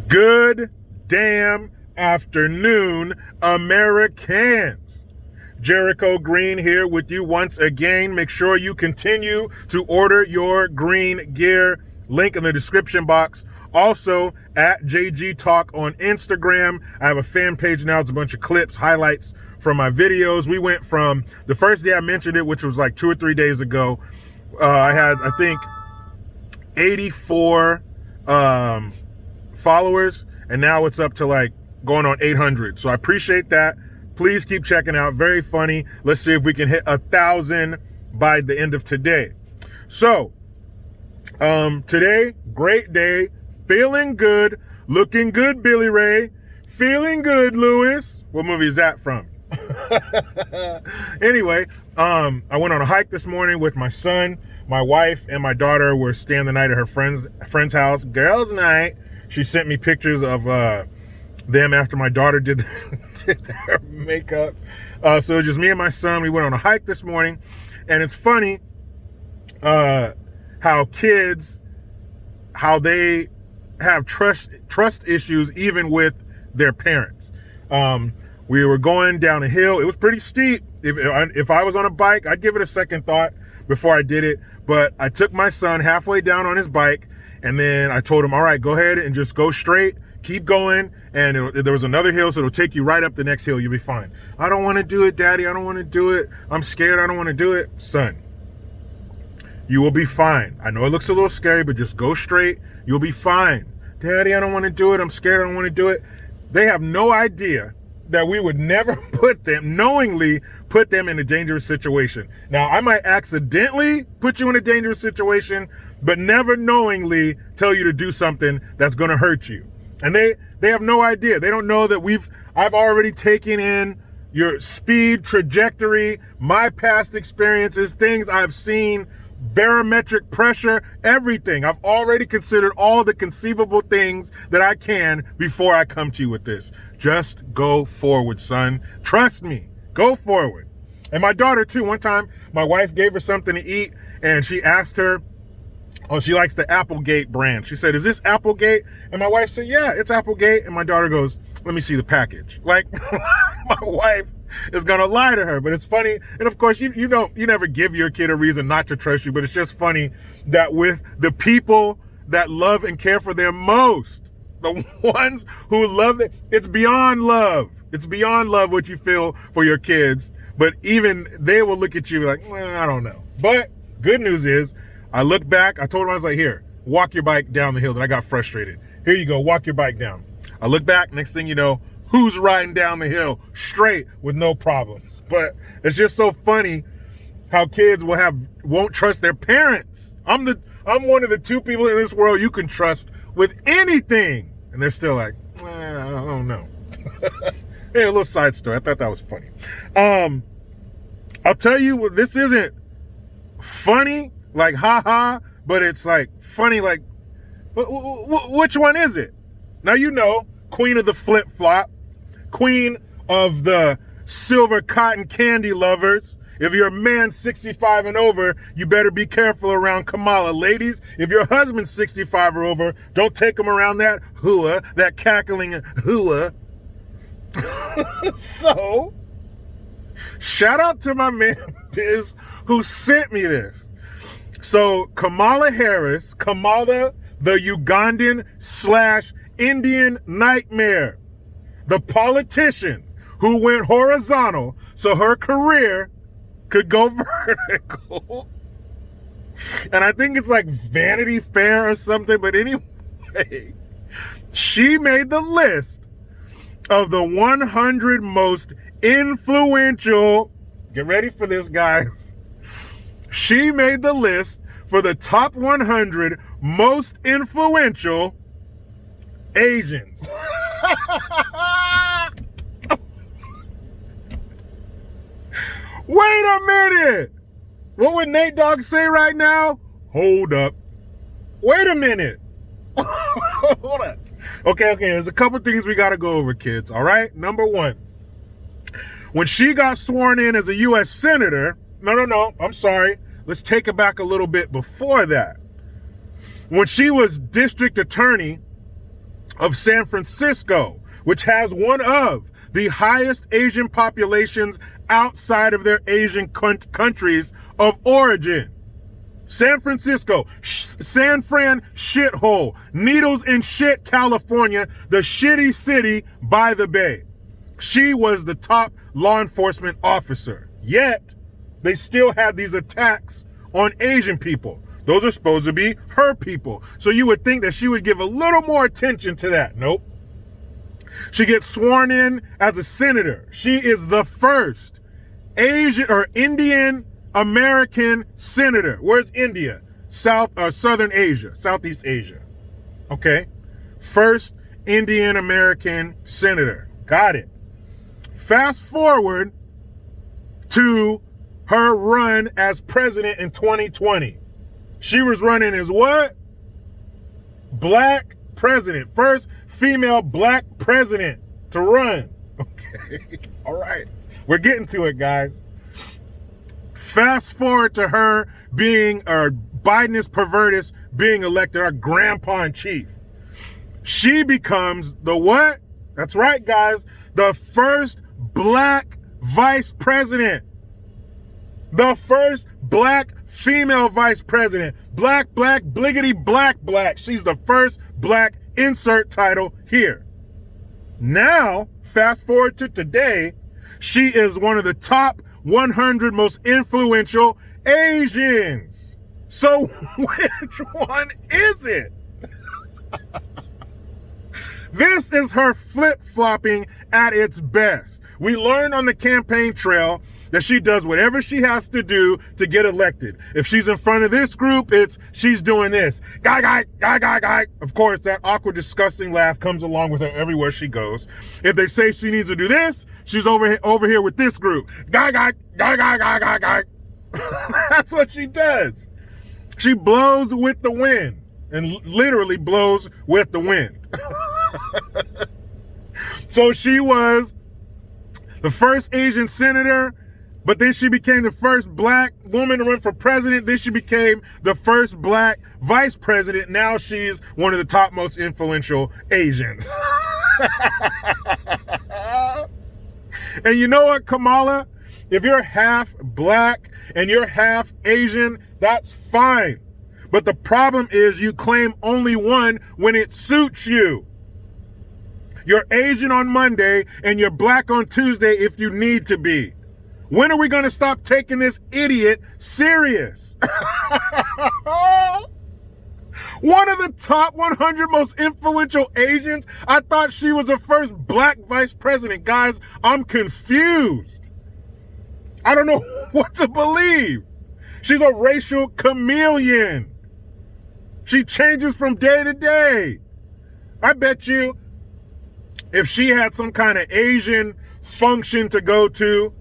Good damn afternoon, Americans. Jericho Green here with you once again. Make sure you continue to order your green gear. Link in the description box. Also, at JG Talk on Instagram. I have a fan page now. It's a bunch of clips, highlights from my videos. We went from the first day I mentioned it, which was like 2 or 3 days ago. I had, I think, 84 followers, and now it's up to like going on 800. So I appreciate that. Please keep checking out. Very funny. Let's see if we can hit 1,000 by the end of today. So today, great day, feeling good, looking good, Billy Ray, feeling good, Lewis. What movie is that from? Anyway, I went on a hike this morning with my son. My wife and my daughter were staying the night at her friend's house. Girls' night. She sent me pictures of them after my daughter did their makeup. So it was just me and my son. We went on a hike this morning, and it's funny how kids, how they have trust issues even with their parents. We were going down a hill. It was pretty steep. If I was on a bike, I'd give it a second thought before I did it. But I took my son halfway down on his bike, and then I told him, all right, go ahead and just go straight, keep going. And there was another hill, so it'll take you right up the next hill. You'll be fine. I don't want to do it, Daddy. I don't want to do it. I'm scared. I don't want to do it. Son, you will be fine. I know it looks a little scary, but just go straight. You'll be fine. Daddy, I don't want to do it. I'm scared. I don't want to do it. They have no idea that we would never knowingly put them in a dangerous situation. Now, I might accidentally put you in a dangerous situation, but never knowingly tell you to do something that's going to hurt you. And they have no idea. They don't know that I've already taken in your speed, trajectory, my past experiences, things I've seen, barometric pressure, everything. I've already considered all the conceivable things that I can before I come to you with this. Just go forward, son. Trust me. Go forward. And my daughter, too, one time, my wife gave her something to eat, and she asked her, oh, she likes the Applegate brand. She said, is this Applegate? And my wife said, yeah, it's Applegate. And my daughter goes, let me see the package. Like, my wife is going to lie to her. But it's funny. And of course, you never give your kid a reason not to trust you. But it's just funny that with the people that love and care for them most, the ones who love it, it's beyond love. It's beyond love what you feel for your kids. But even they will look at you like, well, I don't know. But good news is, I looked back. I told him, I was like, here, walk your bike down the hill. Then I got frustrated. Here you go. Walk your bike down. I look back. Next thing you know, who's riding down the hill straight with no problems? But it's just so funny how kids won't trust their parents. I'm one of the 2 people in this world you can trust with anything. And they're still like, I don't know. Hey, a little side story. I thought that was funny. I'll tell you, this isn't funny, like haha, but it's like funny, like, which one is it? Now, you know, queen of the flip-flop, queen of the silver cotton candy lovers. If you're a man 65 and over, you better be careful around Kamala. Ladies, if your husband's 65 or over, don't take him around that hua, that cackling hua. So, shout out to my man Biz who sent me this. So Kamala Harris, Kamala, the Ugandan / Indian nightmare, the politician who went horizontal so her career could go vertical. And I think it's like Vanity Fair or something. But anyway, she made the list of the 100 most influential, get ready for this, guys. She made the list for the top 100 most influential Asians. Wait a minute. What would Nate Dogg say right now? Hold up. Wait a minute. Hold up. Okay. There's a couple things we got to go over, kids. All right. Number 1. When she got sworn in as a U.S. Senator, no, I'm sorry. Let's take it back a little bit before that. When she was district attorney of San Francisco, which has one of the highest Asian populations outside of their Asian countries of origin. San Francisco, San Fran shithole, needles in shit, California, the shitty city by the bay. She was the top law enforcement officer. Yet, they still had these attacks on Asian people. Those are supposed to be her people. So you would think that she would give a little more attention to that. Nope. She gets sworn in as a senator. She is the first Asian or Indian American senator. Where's India? Southern Asia, Southeast Asia. Okay. First Indian American senator. Got it. Fast forward to her run as president in 2020. She was running as what? Black president. First female black president to run. Okay. All right. We're getting to it, guys. Fast forward to her being, or Biden's pervertus being elected, our grandpa in chief. She becomes the what? That's right, guys. The first black vice president. The first black female vice president. Black, bliggity, black. She's the first black, insert title here. Now, fast forward to today, she is one of the top 100 most influential Asians. So which one is it? This is her flip-flopping at its best. We learned on the campaign trail that she does whatever she has to do to get elected. If she's in front of this group, she's doing this. Guy. Of course, that awkward, disgusting laugh comes along with her everywhere she goes. If they say she needs to do this, she's over here with this group. Guy. That's what she does. She blows with the wind, and literally blows with the wind. So she was the first Asian senator, but then she became the first black woman to run for president. Then she became the first black vice president. Now she's one of the top most influential Asians. And you know what, Kamala? If you're half black and you're half Asian, that's fine. But the problem is you claim only one when it suits you. You're Asian on Monday and you're black on Tuesday if you need to be. When are we going to stop taking this idiot serious? One of the top 100 most influential Asians. I thought she was the first black vice president. Guys, I'm confused. I don't know what to believe. She's a racial chameleon. She changes from day to day. I bet you if she had some kind of Asian function to go to,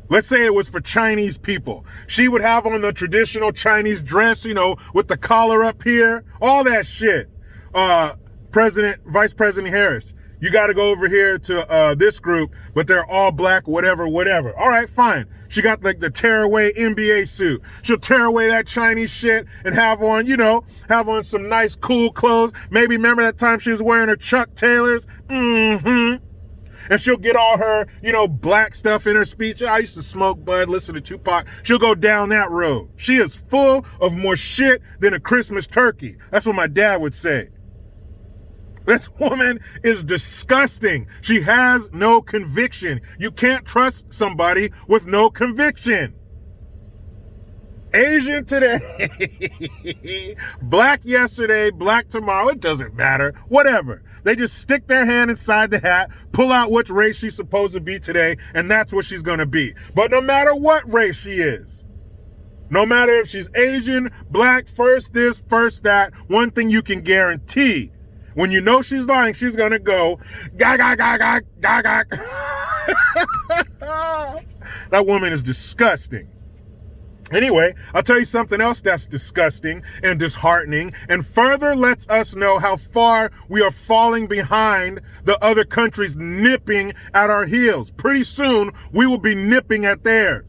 let's say it was for Chinese people, she would have on the traditional Chinese dress, with the collar up here, all that shit. Vice President Harris, you got to go over here to this group, but they're all black, whatever. All right, fine. She got like the tearaway NBA suit. She'll tear away that Chinese shit and have on some nice cool clothes. Maybe remember that time she was wearing her Chuck Taylors? And she'll get all her, black stuff in her speech. I used to smoke bud, listen to Tupac. She'll go down that road. She is full of more shit than a Christmas turkey. That's what my dad would say. This woman is disgusting. She has no conviction. You can't trust somebody with no conviction. Asian today, black yesterday, black tomorrow, it doesn't matter. Whatever. They just stick their hand inside the hat, pull out which race she's supposed to be today, and that's what she's going to be. But no matter what race she is, no matter if she's Asian, black, first this, first that, one thing you can guarantee, when you know she's lying, she's going to go, gag. That woman is disgusting. Anyway, I'll tell you something else that's disgusting and disheartening and further lets us know how far we are falling behind the other countries nipping at our heels. Pretty soon, we will be nipping at theirs.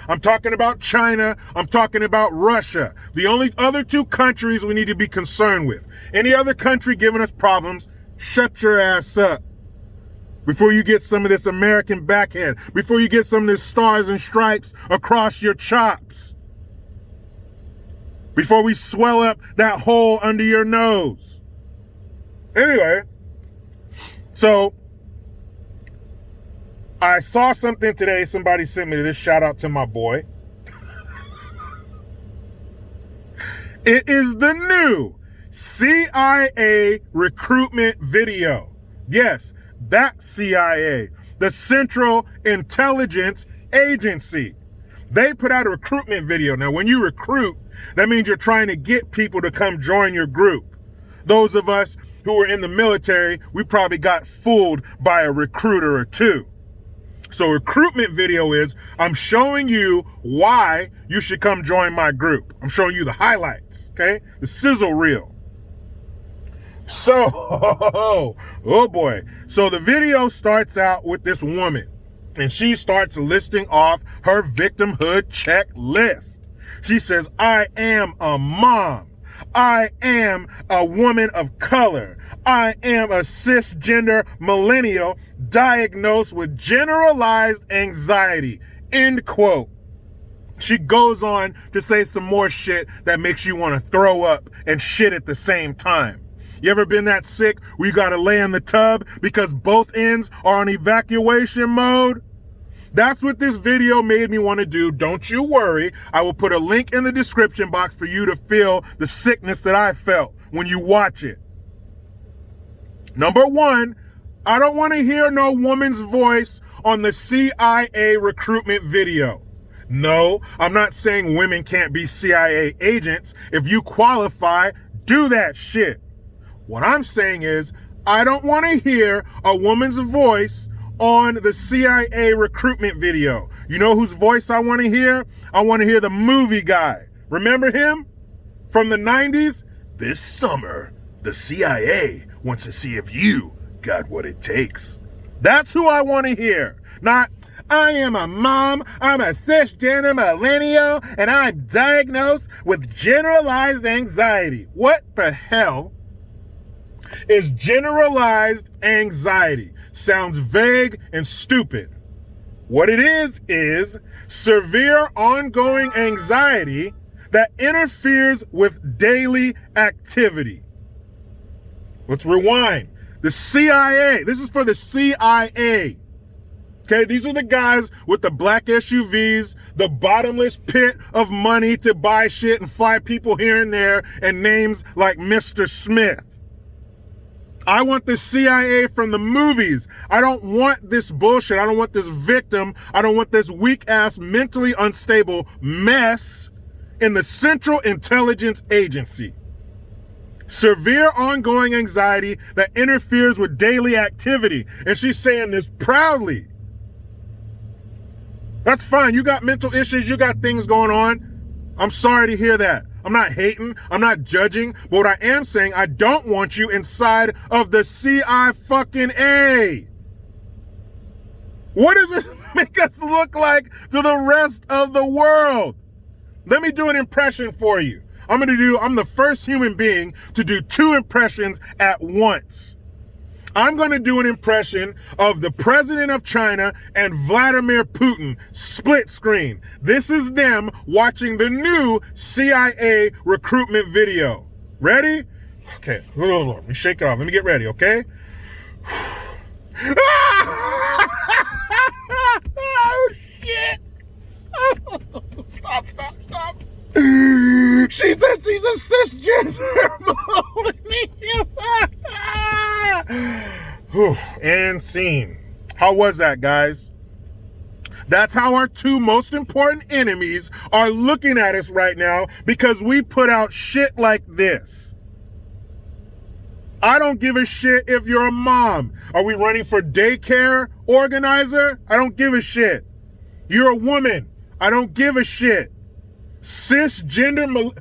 I'm talking about China. I'm talking about Russia. The only other two countries we need to be concerned with. Any other country giving us problems, shut your ass up before you get some of this American backhand, before you get some of this stars and stripes across your chops, before we swell up that hole under your nose. Anyway, so I saw something today. Somebody sent me this. Shout out to my boy. It is the new CIA recruitment video. Yes, that CIA, the Central Intelligence Agency. They put out a recruitment video. Now, when you recruit, that means you're trying to get people to come join your group. Those of us who were in the military, we probably got fooled by a recruiter or two. So recruitment video is, I'm showing you why you should come join my group. I'm showing you the highlights, okay? The sizzle reel. So, oh boy. So the video starts out with this woman, and she starts listing off her victimhood checklist. She says, I am a mom. I am a woman of color. I am a cisgender millennial diagnosed with generalized anxiety. End quote. She goes on to say some more shit that makes you want to throw up and shit at the same time. You ever been that sick where you got to lay in the tub because both ends are on evacuation mode? That's what this video made me want to do. Don't you worry. I will put a link in the description box for you to feel the sickness that I felt when you watch it. Number one, I don't want to hear no woman's voice on the CIA recruitment video. No, I'm not saying women can't be CIA agents. If you qualify, do that shit. What I'm saying is, I don't want to hear a woman's voice on the CIA recruitment video. You know whose voice I want to hear? I want to hear the movie guy. Remember him? From the 90s? This summer, the CIA wants to see if you got what it takes. That's who I want to hear. Not, I am a mom, I'm a cisgender millennial, and I'm diagnosed with generalized anxiety. What the hell is generalized anxiety? Sounds vague and stupid. What it is severe ongoing anxiety that interferes with daily activity. Let's rewind. The CIA, this is for the CIA. Okay, these are the guys with the black SUVs, the bottomless pit of money to buy shit and fly people here and there, and names like Mr. Smith. I want the CIA from the movies. I don't want this bullshit. I don't want this victim. I don't want this weak-ass, mentally unstable mess in the Central Intelligence Agency. Severe ongoing anxiety that interferes with daily activity. And she's saying this proudly. That's fine. You got mental issues. You got things going on. I'm sorry to hear that. I'm not hating. I'm not judging. But what I am saying, I don't want you inside of the CIA. What does this make us look like to the rest of the world? Let me do an impression for you. I'm the first human being to do 2 impressions at once. I'm going to do an impression of the president of China and Vladimir Putin, split screen. This is them watching the new CIA recruitment video. Ready? Okay, let me shake it off. Let me get ready, okay? Oh, shit. Stop. She's a cisgender. And scene. How was that, guys? That's how our 2 most important enemies are looking at us right now, because we put out shit like this. I don't give a shit if you're a mom. Are we running for daycare organizer? I don't give a shit. You're a woman. I don't give a shit. Cisgender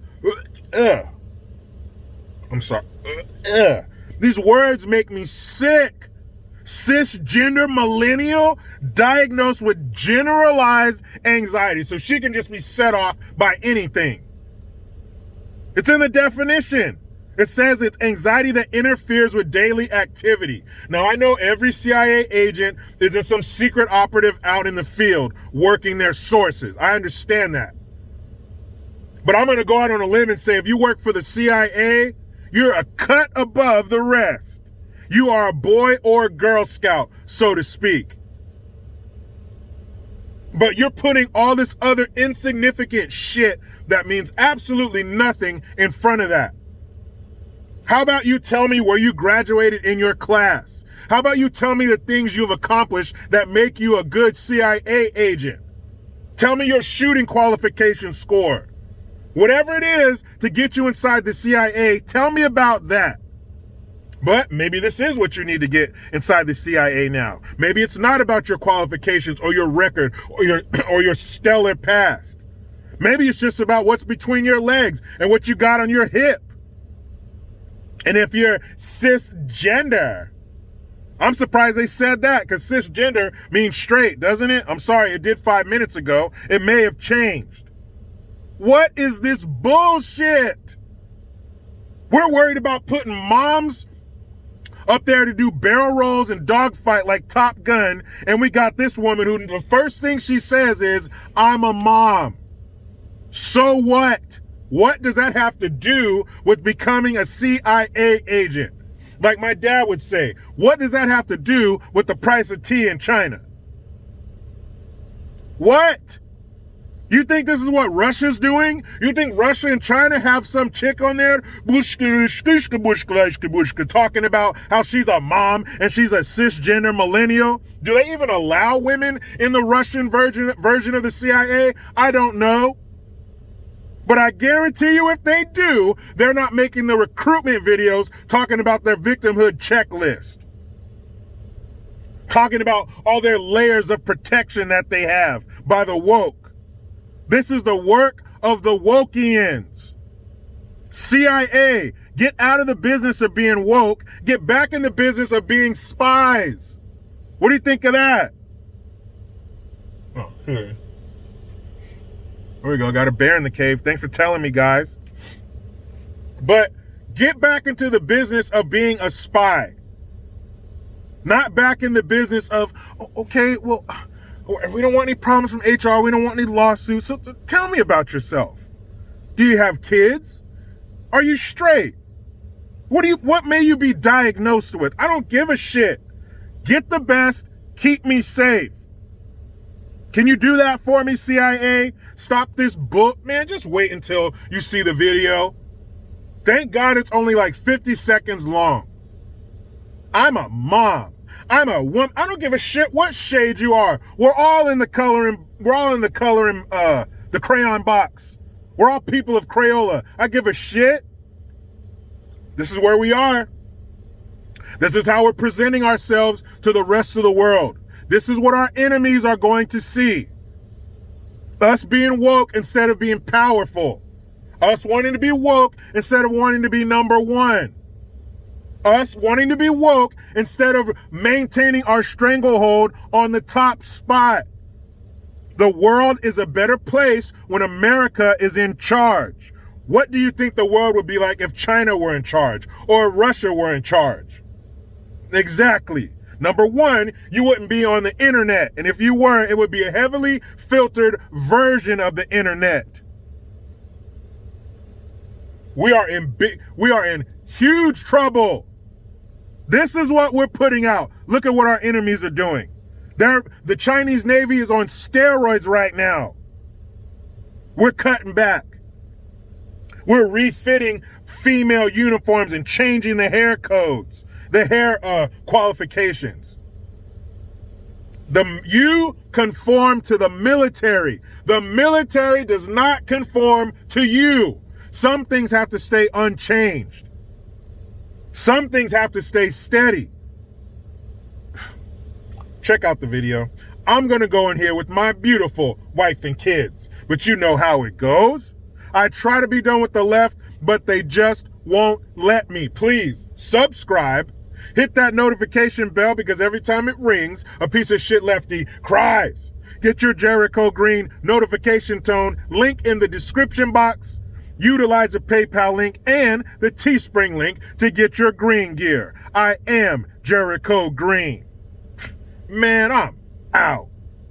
I'm sorry. These words make me sick. Cisgender millennial diagnosed with generalized anxiety. So she can just be set off by anything. It's in the definition. It says it's anxiety that interferes with daily activity. Now, I know every CIA agent isn't some secret operative out in the field working their sources. I understand that. But I'm going to go out on a limb and say if you work for the CIA, you're a cut above the rest. You are a boy or Girl Scout, so to speak. But you're putting all this other insignificant shit that means absolutely nothing in front of that. How about you tell me where you graduated in your class? How about you tell me the things you've accomplished that make you a good CIA agent? Tell me your shooting qualification score. Whatever it is to get you inside the CIA, tell me about that. But maybe this is what you need to get inside the CIA now. Maybe it's not about your qualifications or your record or your stellar past. Maybe it's just about what's between your legs and what you got on your hip. And if you're cisgender, I'm surprised they said that, because cisgender means straight, doesn't it? I'm sorry, it did 5 minutes ago. It may have changed. What is this bullshit? We're worried about putting moms up there to do barrel rolls and dogfight like Top Gun, and we got this woman who the first thing she says is, I'm a mom. So what? What does that have to do with becoming a CIA agent? Like my dad would say, what does that have to do with the price of tea in China? What? You think this is what Russia's doing? You think Russia and China have some chick on there talking about how she's a mom and she's a cisgender millennial? Do they even allow women in the Russian version of the CIA? I don't know. But I guarantee you if they do, they're not making the recruitment videos talking about their victimhood checklist. Talking about all their layers of protection that they have by the woke. This is the work of the Wokians. CIA, get out of the business of being woke. Get back in the business of being spies. What do you think of that? Oh, here. There we go. Got a bear in the cave. Thanks for telling me, guys. But get back into the business of being a spy. Not back in the business of, okay, well, we don't want any problems from HR. We don't want any lawsuits. So tell me about yourself. Do you have kids? Are you straight? What may you be diagnosed with? I don't give a shit. Get the best. Keep me safe. Can you do that for me, CIA? Stop this book. Man, just wait until you see the video. Thank God it's only like 50 seconds long. I'm a mom. I'm a woman. I don't give a shit what shade you are. We're all in the coloring, the crayon box. We're all people of Crayola. I give a shit. This is where we are. This is how we're presenting ourselves to the rest of the world. This is what our enemies are going to see. Us being woke instead of being powerful. Us wanting to be woke instead of wanting to be number one. Us wanting to be woke instead of maintaining our stranglehold on the top spot. The world is a better place when America is in charge. What do you think the world would be like if China were in charge or Russia were in charge? Exactly. Number one, you wouldn't be on the internet. And if you were, it would be a heavily filtered version of the internet. We are in huge trouble. This is what we're putting out. Look at what our enemies are doing. The Chinese Navy is on steroids right now. We're cutting back. We're refitting female uniforms and changing the hair codes, the hair qualifications. You conform to the military. The military does not conform to you. Some things have to stay unchanged. Some things have to stay steady. Check out the video. I'm going to go in here with my beautiful wife and kids, but you know how it goes. I try to be done with the left, but they just won't let me. Please subscribe. Hit that notification bell because every time it rings, a piece of shit lefty cries. Get your Jericho Green notification tone, link in the description box. Utilize the PayPal link and the Teespring link to get your green gear. I am Jericho Green. Man, I'm out.